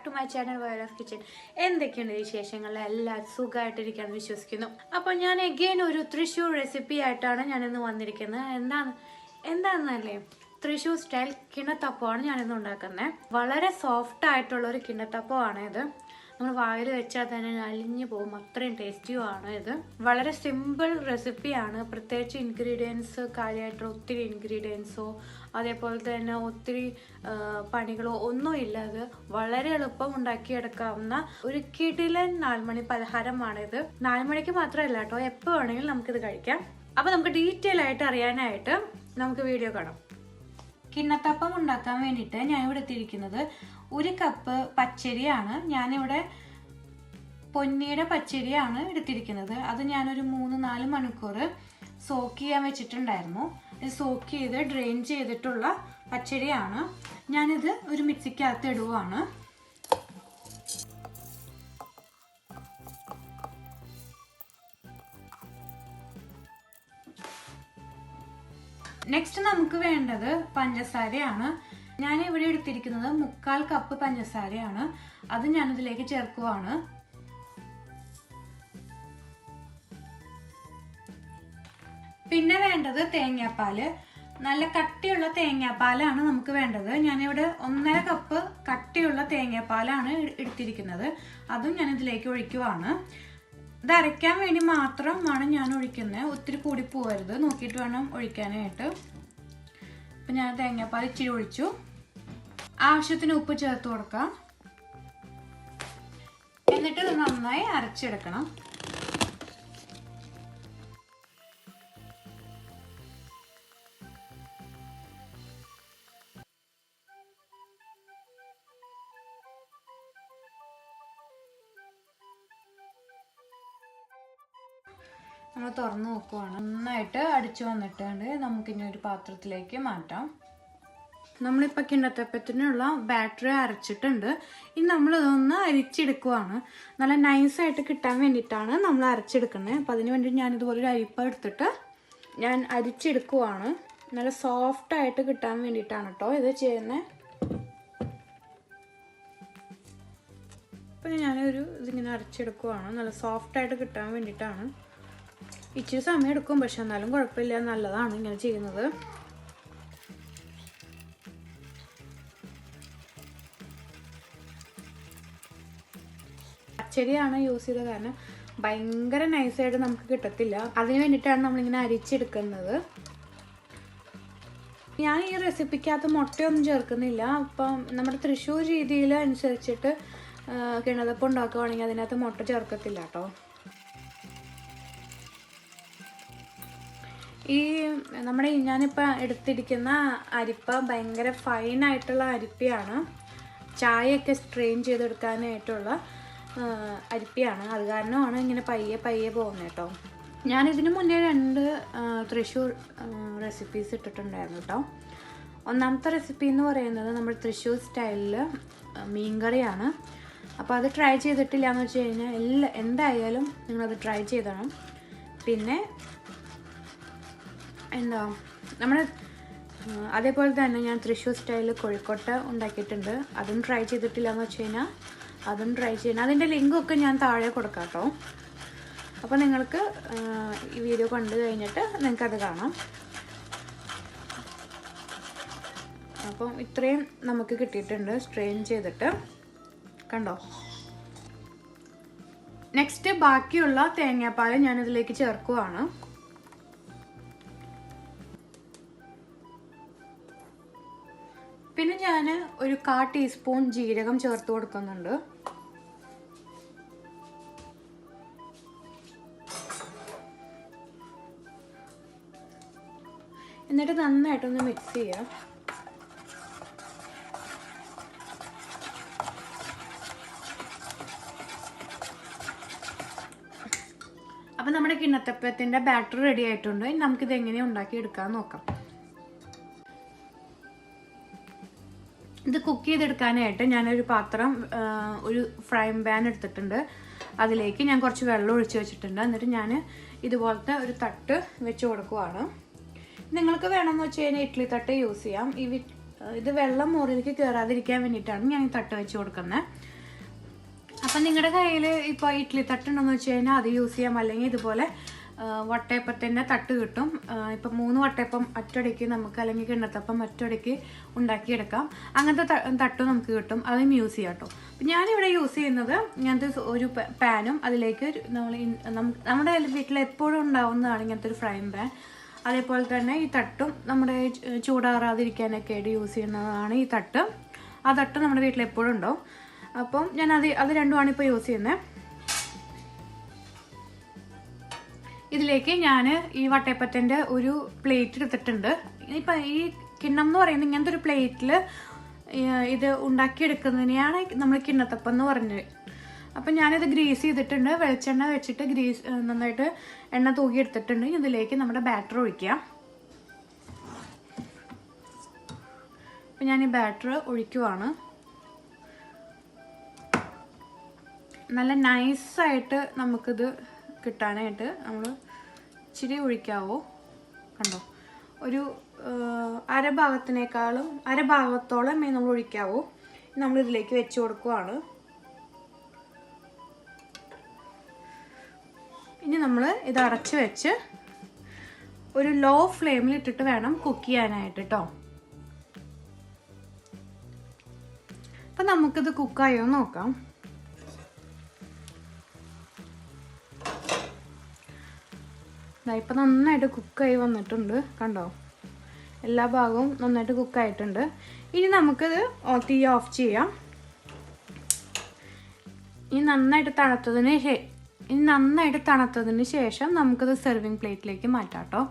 Back to my channel വയലസ് kitchen. എന്തൊക്കെയുണ്ട് വിശേഷങ്ങൾ? എല്ലാവരും സുഖമായിട്ടിരിക്കാന്ന് വിശ്വസിക്കുന്നു. അപ്പോൾ ഞാൻ എഗെയിൻ ഒരു തൃശ്ശൂർ റെസിപ്പി ആയിട്ടാണ് ഞാനിന്ന് വന്നിരിക്കുന്നത്. എന്താണെന്നല്ലേ, തൃശ്ശൂർ സ്റ്റൈൽ കിണ്ണത്തപ്പമാണ് ഞാനിന്ന് ഉണ്ടാക്കുന്നത്. വളരെ സോഫ്റ്റ് ആയിട്ടുള്ള ഒരു കിണ്ണത്തപ്പമാണ് ഇത്. നമ്മൾ വായിൽ വെച്ചാൽ തന്നെ അലിഞ്ഞു പോകും, അത്രയും ടേസ്റ്റിയുമാണ് ഇത്. വളരെ സിമ്പിൾ റെസിപ്പിയാണ്. പ്രത്യേകിച്ച് ഇൻഗ്രീഡിയൻസ് കാര്യമായിട്ട് ഒത്തിരി ഇൻഗ്രീഡിയൻസോ അതേപോലെ തന്നെ ഒത്തിരി പണികളോ ഒന്നുമില്ല. അത് വളരെ എളുപ്പം ഉണ്ടാക്കിയെടുക്കാവുന്ന ഒരു കിടിലൻ 4 മണി പലഹാരമാണിത്. 4 മണിക്ക് മാത്രമല്ല കേട്ടോ, എപ്പോൾ വേണമെങ്കിലും നമുക്കിത് കഴിക്കാം. അപ്പോൾ നമുക്ക് ഡീറ്റെയിൽ ആയിട്ട് അറിയാനായിട്ട് നമുക്ക് വീഡിയോ കാണാം. കിണ്ണത്തപ്പം ഉണ്ടാക്കാൻ വേണ്ടിയിട്ട് ഞാൻ ഇവിടെ എത്തിയിരിക്കുന്നത് 1 കപ്പ് പച്ചരിയാണ്. ഞാനിവിടെ പൊന്നിയുടെ പച്ചരിയാണ് എടുത്തിരിക്കുന്നത്. അത് ഞാനൊരു 3-4 മണിക്കൂർ സോക്ക് ചെയ്യാൻ വെച്ചിട്ടുണ്ടായിരുന്നു. ഇത് സോക്ക് ചെയ്ത് ഡ്രെയിൻ ചെയ്തിട്ടുള്ള പച്ചരിയാണ്. ഞാനിത് ഒരു മിക്സിക്കകത്ത് ഇടുവാണ്. നെക്സ്റ്റ് നമുക്ക് വേണ്ടത് പഞ്ചസാരയാണ്. ഞാൻ ഇവിടെ എടുത്തിരിക്കുന്നത് 3/4 കപ്പ് പഞ്ചസാരയാണ്. അത് ഞാനിതിലേക്ക് ചേർക്കുവാണ്. പിന്നെ വേണ്ടത് തേങ്ങാപ്പാല്. നല്ല കട്ടിയുള്ള തേങ്ങാപ്പാലാണ് നമുക്ക് വേണ്ടത്. ഞാനിവിടെ 1.5 കപ്പ് കട്ടിയുള്ള തേങ്ങാപ്പാലാണ് എടുത്തിരിക്കുന്നത്. അതും ഞാൻ ഇതിലേക്ക് ഒഴിക്കുവാണ്. ഇത് അരയ്ക്കാൻ വേണ്ടി മാത്രമാണ് ഞാൻ ഒഴിക്കുന്നത്. ഒത്തിരി കൂടി പോകരുത്, നോക്കിയിട്ട് വേണം ഒഴിക്കാനായിട്ട്. അപ്പം ഞാൻ തേങ്ങാപ്പാൽ ഇച്ചിരി ഒഴിച്ചു. ആവശ്യത്തിന് ഉപ്പ് ചേർത്ത് കൊടുക്കാം. എന്നിട്ട് ഇത് നന്നായി അരച്ചെടുക്കണം. നമ്മൾ തുറന്ന് നോക്കുവാണ്. നന്നായിട്ട് അടിച്ചു വന്നിട്ടുണ്ട്. നമുക്കിനി ഒരു പാത്രത്തിലേക്ക് മാറ്റാം. നമ്മളിപ്പോൾ കിണ്ണത്തപ്പത്തിനുള്ള ബാറ്ററി അരച്ചിട്ടുണ്ട്. ഇനി നമ്മളിതൊന്ന് അരിച്ചെടുക്കുവാണ്. നല്ല നൈസായിട്ട് കിട്ടാൻ വേണ്ടിയിട്ടാണ് നമ്മൾ അരച്ചെടുക്കുന്നത്. അപ്പോൾ അതിന് വേണ്ടി ഞാനിതുപോലെ ഒരു അരിപ്പ എടുത്തിട്ട് ഞാൻ അരിച്ചെടുക്കുവാണ്. നല്ല സോഫ്റ്റായിട്ട് കിട്ടാൻ വേണ്ടിയിട്ടാണ് കേട്ടോ ഇത് ചെയ്യുന്നത്. അപ്പോൾ ഇതിങ്ങനെ അരച്ചെടുക്കുവാണ്. നല്ല സോഫ്റ്റായിട്ട് കിട്ടാൻ വേണ്ടിയിട്ടാണ്. ഇച്ചിരി സമയം എടുക്കും, പക്ഷെ എന്നാലും കുഴപ്പമില്ല, നല്ലതാണ് ഇങ്ങനെ ചെയ്യുന്നത്. പച്ചരിയാണ് യൂസ് ചെയ്തത്, കാരണം ഭയങ്കര നൈസായിട്ട് നമുക്ക് കിട്ടത്തില്ല. അതിന് വേണ്ടിയിട്ടാണ് നമ്മളിങ്ങനെ അരിച്ചെടുക്കുന്നത്. ഞാൻ ഈ റെസിപ്പിക്കകത്ത് മുട്ടയൊന്നും ചേർക്കുന്നില്ല. അപ്പം നമ്മുടെ തൃശ്ശൂർ രീതിയിൽ അനുസരിച്ചിട്ട് കിണ്ണത്തപ്പം ഉണ്ടാക്കുകയാണെങ്കിൽ അതിനകത്ത് മുട്ട ചേർക്കത്തില്ല കേട്ടോ. ഞാനിപ്പോൾ എടുത്തിരിക്കുന്ന അരിപ്പ ഭയങ്കര ഫൈനായിട്ടുള്ള അരിപ്പയാണ്. ചായയൊക്കെ സ്ട്രെയിൻ ചെയ്തെടുക്കാനായിട്ടുള്ള അരിപ്പയാണ്. അത് കാരണമാണ് ഇങ്ങനെ പയ്യെ പോകുന്നത് കേട്ടോ. ഞാനിതിന് മുന്നേ 2 തൃശ്ശൂർ റെസിപ്പീസ് ഇട്ടിട്ടുണ്ടായിരുന്നു കേട്ടോ. ഒന്നാമത്തെ റെസിപ്പി എന്ന് പറയുന്നത് നമ്മുടെ തൃശ്ശൂർ സ്റ്റൈലിൽ മീൻകറിയാണ്. അപ്പോൾ അത് ട്രൈ ചെയ്തിട്ടില്ല എന്ന് വെച്ച് കഴിഞ്ഞാൽ എന്തായാലും നിങ്ങളത് ട്രൈ ചെയ്തണം. പിന്നെ അതേപോലെ തന്നെ ഞാൻ തൃശ്ശൂർ സ്റ്റൈലിൽ കോഴിക്കോട്ട ഉണ്ടാക്കിയിട്ടുണ്ട്. അതും ട്രൈ ചെയ്തിട്ടില്ല എന്ന് വെച്ച് കഴിഞ്ഞാൽ അതും ട്രൈ ചെയ്യണം. അതിൻ്റെ ലിങ്കൊക്കെ ഞാൻ താഴെ കൊടുക്കാം കേട്ടോ. അപ്പോൾ നിങ്ങൾക്ക് ഈ വീഡിയോ കണ്ടു കഴിഞ്ഞിട്ട് നിങ്ങൾക്കത് കാണാം. അപ്പം ഇത്രയും നമുക്ക് കിട്ടിയിട്ടുണ്ട് സ്ട്രെയിൻ ചെയ്തിട്ട്, കണ്ടോ. നെക്സ്റ്റ് ബാക്കിയുള്ള തേങ്ങാപ്പാൽ ഞാനിതിലേക്ക് ചേർക്കുവാണ്. പിന്നെ ഞാൻ ഒരു 1/4 ടീസ്പൂൺ ജീരകം ചേർത്ത് കൊടുക്കുന്നുണ്ട്. എന്നിട്ട് നന്നായിട്ടൊന്ന് മിക്സ് ചെയ്യാം. അപ്പം നമ്മുടെ കിണ്ണത്തപ്പത്തിൻ്റെ ബാറ്റർ റെഡി ആയിട്ടുണ്ട്. ഇനി നമുക്കിത് എങ്ങനെ ഉണ്ടാക്കിയെടുക്കാൻ നോക്കാം. ഇത് കുക്ക് ചെയ്തെടുക്കാനായിട്ട് ഞാനൊരു പാത്രം, ഒരു ഫ്രൈ പാൻ എടുത്തിട്ടുണ്ട്. അതിലേക്ക് ഞാൻ കുറച്ച് വെള്ളം ഒഴിച്ച് വെച്ചിട്ടുണ്ട്. എന്നിട്ട് ഞാൻ ഇതുപോലത്തെ ഒരു തട്ട് വെച്ച് കൊടുക്കുവാണ്. നിങ്ങൾക്ക് വേണമെന്ന് വെച്ച് കഴിഞ്ഞാൽ ഇഡ്ഡലി തട്ട് യൂസ് ചെയ്യാം. ഇത് വെള്ളം മുറിയിലേക്ക് കയറാതിരിക്കാൻ വേണ്ടിയിട്ടാണ് ഞാൻ ഈ തട്ട് വെച്ച് കൊടുക്കുന്നത്. അപ്പം നിങ്ങളുടെ കയ്യിൽ ഇപ്പോൾ ഇഡ്ഡലി തട്ടുണ്ടെന്ന് വെച്ച് കഴിഞ്ഞാൽ അത് യൂസ് ചെയ്യാം. അല്ലെങ്കിൽ ഇതുപോലെ വട്ടയപ്പത്തിൻ്റെ തട്ട് കിട്ടും. ഇപ്പം 3 വട്ടയപ്പം ഒറ്റയടിക്ക് നമുക്ക്, അല്ലെങ്കിൽ കിണ്ണത്തപ്പം ഒറ്റയടിക്ക് ഉണ്ടാക്കിയെടുക്കാം. അങ്ങനത്തെ തട്ടും നമുക്ക് കിട്ടും, അതും യൂസ് ചെയ്യാം കേട്ടോ. ഞാനിവിടെ യൂസ് ചെയ്യുന്നത് ഇങ്ങനത്തെ ഒരു പാനും അതിലേക്ക് നമ്മുടെ വീട്ടിൽ എപ്പോഴും ഉണ്ടാവുന്നതാണ് ഇങ്ങനത്തെ ഒരു ഫ്രൈങ് പാൻ. അതേപോലെ തന്നെ ഈ തട്ടും നമ്മുടെ ചൂടാറാതിരിക്കാനൊക്കെ ആയിട്ട് യൂസ് ചെയ്യുന്നതാണ് ഈ തട്ട്. ആ തട്ട് നമ്മുടെ വീട്ടിൽ എപ്പോഴും ഉണ്ടാവും. അപ്പം ഞാൻ അത് രണ്ടുമാണ് ഇപ്പോൾ യൂസ് ചെയ്യുന്നത്. ഇതിലേക്ക് ഞാൻ ഈ വട്ടയപ്പത്തിൻ്റെ ഒരു പ്ലേറ്റ് എടുത്തിട്ടുണ്ട്. ഇപ്പം ഈ കിണ്ണം എന്ന് പറയുന്നത് ഇങ്ങനത്തെ ഒരു പ്ലേറ്റിൽ ഇത് ഉണ്ടാക്കിയെടുക്കുന്നതിനെയാണ് നമ്മൾ കിണ്ണത്തപ്പം എന്ന് പറഞ്ഞത്. അപ്പം ഞാനിത് ഗ്രീസ് ചെയ്തിട്ടുണ്ട്. വെളിച്ചെണ്ണ വെച്ചിട്ട് നന്നായിട്ട് എണ്ണ തൂക്കിയെടുത്തിട്ടുണ്ട്. ഇതിലേക്ക് നമ്മുടെ ബാറ്റർ ഒഴിക്കാം. അപ്പം ഞാൻ ഈ ബാറ്റർ ഒഴിക്കുവാണ്. നല്ല നൈസായിട്ട് നമുക്കിത് കിട്ടാനായിട്ട് നമ്മൾ ഇച്ചിരി ഒഴിക്കാവോ, കണ്ടോ, ഒരു അരഭാഗത്തോളം നമ്മൾ ഒഴിക്കാവോ. നമ്മളിതിലേക്ക് വെച്ച് കൊടുക്കുവാണ്. ഇനി നമ്മൾ ഇത് അടച്ച് വെച്ച് ഒരു ലോ ഫ്ലെയിമിൽ ഇട്ടിട്ട് വേണം കുക്ക് ചെയ്യാനായിട്ട് കേട്ടോ. അപ്പം നമുക്കിത് കുക്കായോ നോക്കാം. ഇപ്പം നന്നായിട്ട് കുക്കായി വന്നിട്ടുണ്ട്, കണ്ടോ, എല്ലാ ഭാഗവും നന്നായിട്ട് കുക്കായിട്ടുണ്ട്. ഇനി നമുക്കിത് തീ ഓഫ് ചെയ്യാം. ഇനി നന്നായിട്ട് തണുത്തതിന് ശേഷം നമുക്കിത് സെർവിങ് പ്ലേറ്റിലേക്ക് മാറ്റാം കേട്ടോ.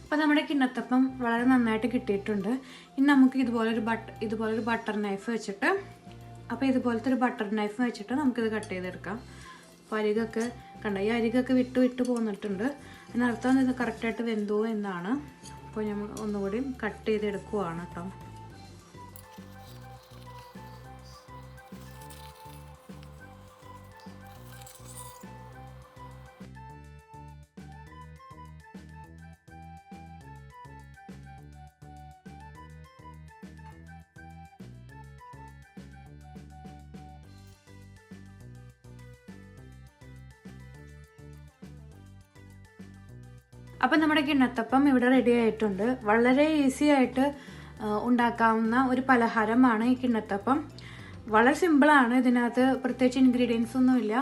അപ്പോൾ നമ്മുടെ കിണ്ണത്തപ്പം വളരെ നന്നായിട്ട് കിട്ടിയിട്ടുണ്ട്. ഇനി നമുക്ക് ഇതുപോലൊരു ബട്ടർ നൈഫ് വെച്ചിട്ട് നമുക്കിത് കട്ട് ചെയ്തെടുക്കാം. അപ്പോൾ അരികൊക്കെ കണ്ടോ, ഈ അരികൊക്കെ വിട്ട് പോന്നിട്ടുണ്ട്. അതിനർത്ഥം ഇത് കറക്റ്റായിട്ട് വെന്തോ എന്നാണ്. അപ്പോൾ നമ്മൾ ഒന്നുകൂടി കട്ട് ചെയ്തെടുക്കുവാണ് കേട്ടോ. അപ്പം നമ്മുടെ കിണ്ണത്തപ്പം ഇവിടെ റെഡി ആയിട്ടുണ്ട്. വളരെ ഈസി ആയിട്ട് ഉണ്ടാക്കാവുന്ന ഒരു പലഹാരമാണ് ഈ കിണ്ണത്തപ്പം. വളരെ സിമ്പിളാണ്. ഇതിനകത്ത് പ്രത്യേകിച്ച് ഇൻഗ്രീഡിയൻസ് ഒന്നുമില്ല.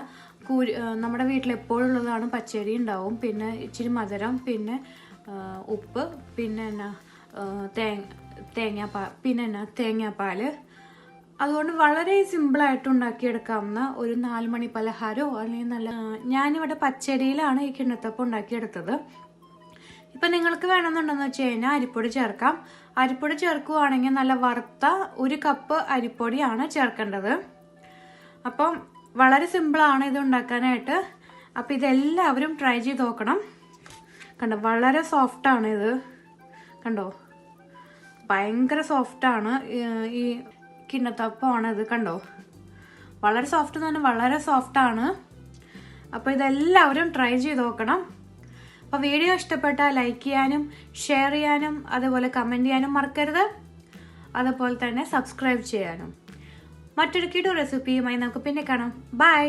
നമ്മുടെ വീട്ടിൽ എപ്പോഴുള്ളതാണ്. പച്ചരി ഉണ്ടാവും, പിന്നെ ഇച്ചിരി മധുരം, പിന്നെ ഉപ്പ്, പിന്നെ തേങ്ങാപ്പാൽ. അതുകൊണ്ട് വളരെ സിമ്പിളായിട്ട് ഉണ്ടാക്കിയെടുക്കാവുന്ന ഒരു 4 മണി പലഹാരമോ അല്ലെങ്കിൽ ഞാനിവിടെ പച്ചരിയിലാണ് ഈ കിണ്ണത്തപ്പം ഉണ്ടാക്കിയെടുത്തത്. ഇപ്പം നിങ്ങൾക്ക് വേണമെന്നുണ്ടെന്ന് വെച്ച് കഴിഞ്ഞാൽ അരിപ്പൊടി ചേർക്കാം. അരിപ്പൊടി ചേർക്കുകയാണെങ്കിൽ നല്ല വറുത്ത 1 കപ്പ് അരിപ്പൊടിയാണ് ചേർക്കേണ്ടത്. അപ്പം വളരെ സിമ്പിളാണ് ഇത് ഉണ്ടാക്കാനായിട്ട്. അപ്പം ഇതെല്ലാവരും ട്രൈ ചെയ്ത് നോക്കണം. കണ്ടോ, വളരെ സോഫ്റ്റാണ് ഇത്, കണ്ടോ, ഭയങ്കര സോഫ്റ്റാണ് ഈ കിണ്ണത്തപ്പമാണിത്, കണ്ടോ, വളരെ സോഫ്റ്റ് എന്ന് പറഞ്ഞാൽ വളരെ സോഫ്റ്റാണ്. അപ്പോൾ ഇതെല്ലാവരും ട്രൈ ചെയ്ത് നോക്കണം. അപ്പോൾ വീഡിയോ ഇഷ്ടപ്പെട്ടാൽ ലൈക്ക് ചെയ്യാനും ഷെയർ ചെയ്യാനും അതുപോലെ കമൻറ്റ് ചെയ്യാനും മറക്കരുത്. അതുപോലെ തന്നെ സബ്സ്ക്രൈബ് ചെയ്യാനും. മറ്റൊരു കിടു റെസിപ്പിയുമായി നമുക്ക് പിന്നെ കാണാം. ബൈ.